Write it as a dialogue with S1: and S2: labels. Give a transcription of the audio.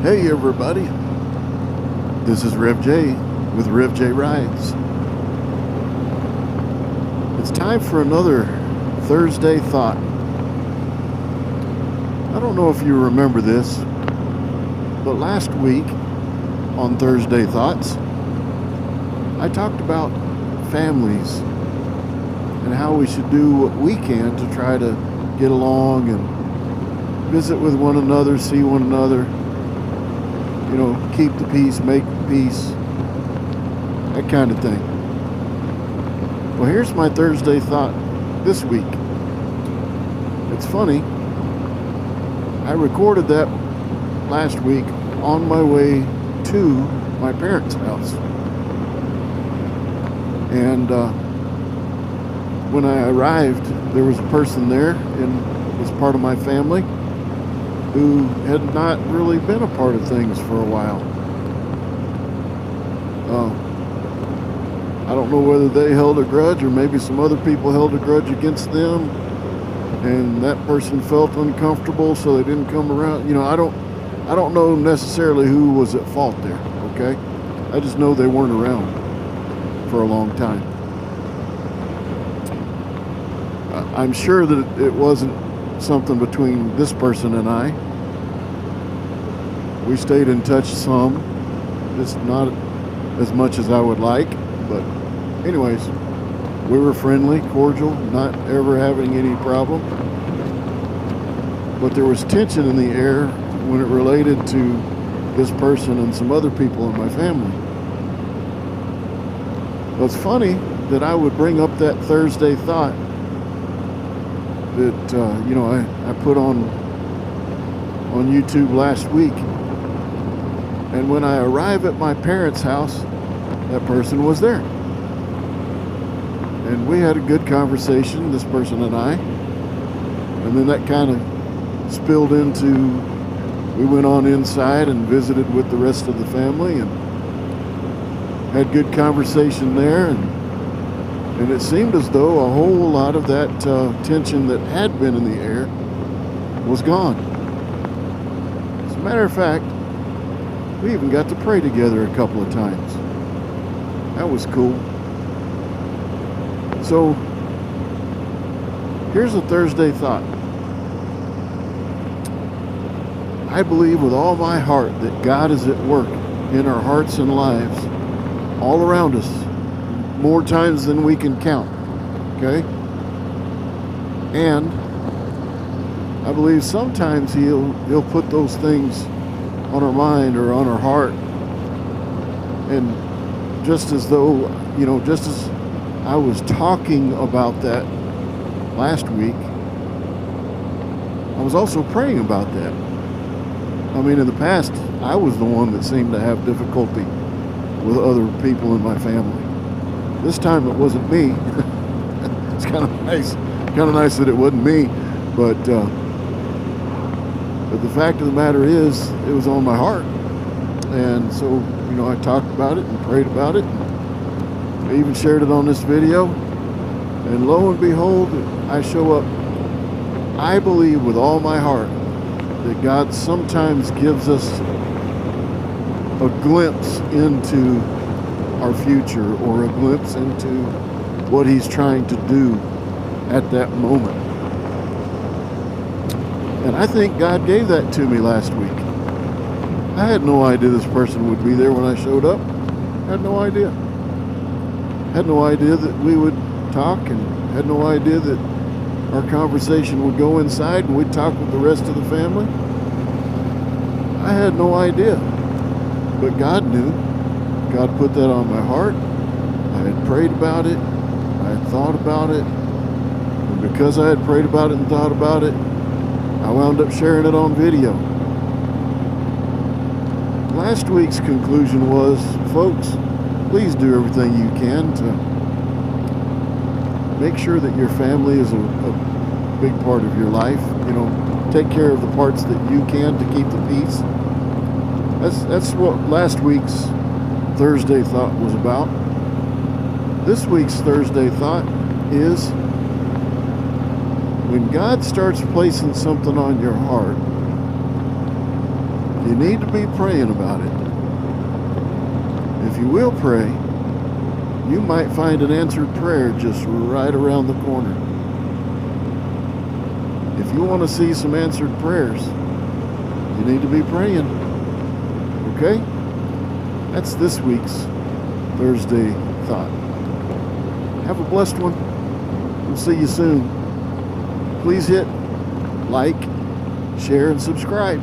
S1: Hey everybody, this is Rev J with Rev J Rides. It's time for another Thursday Thought. I don't know if you remember this, but last week on Thursday Thoughts, I talked about families and how we should do what we can to try to get along and visit with one another, see one another, keep the peace, make the peace, that kind of thing. Well, here's my Thursday thought this week. It's funny, I recorded that last week on my way to my parents' house. And when I arrived, there was a person there and was part of my family who had not really been a part of things for a while. I don't know whether they held a grudge or maybe some other people held a grudge against them and that person felt uncomfortable so they didn't come around. I don't know necessarily who was at fault there, okay? I just know they weren't around for a long time. I'm sure that it wasn't something between this person and I. We stayed in touch some, just not as much as I would like, but anyways, we were friendly, cordial, not ever having any problem. But there was tension in the air when it related to this person and some other people in my family. Well, it's funny that I would bring up that Thursday thought that I put on YouTube last week, and when I arrive at my parents' house, that person was there, and we had a good conversation, this person and I, and then that kind of spilled into, we went on inside and visited with the rest of the family and had good conversation there, and it seemed as though a whole lot of that tension that had been in the air was gone. As a matter of fact, we even got to pray together a couple of times. That was cool. So, here's a Thursday thought. I believe with all my heart that God is at work in our hearts and lives all around us, more times than we can count, okay? And I believe sometimes he'll put those things on our mind or on our heart, and just as though, just as I was talking about that last week, I was also praying about that. I mean, in the past, I was the one that seemed to have difficulty with other people in my family. This time it wasn't me. It's kind of nice that it wasn't me, but the fact of the matter is, it was on my heart, and so I talked about it and prayed about it. I even shared it on this video, and lo and behold, I show up. I believe with all my heart that God sometimes gives us a glimpse into our future or a glimpse into what He's trying to do at that moment. And I think God gave that to me last week. I had no idea this person would be there when I showed up. Had no idea. Had no idea that we would talk, and had no idea that our conversation would go inside and we'd talk with the rest of the family. I had no idea. But God knew. God put that on my heart. I had prayed about it. I had thought about it. And because I had prayed about it and thought about it, I wound up sharing it on video. Last week's conclusion was, folks, please do everything you can to make sure that your family is a big part of your life. Take care of the parts that you can to keep the peace. That's what last week's Thursday thought was about. This week's Thursday thought is, when God starts placing something on your heart, You need to be praying about it. If you will pray, you might find an answered prayer just right around the corner. If you want to see some answered prayers, you need to be praying. Okay? That's this week's Thursday Thought. Have a blessed one. We'll see you soon. Please hit like, share, and subscribe.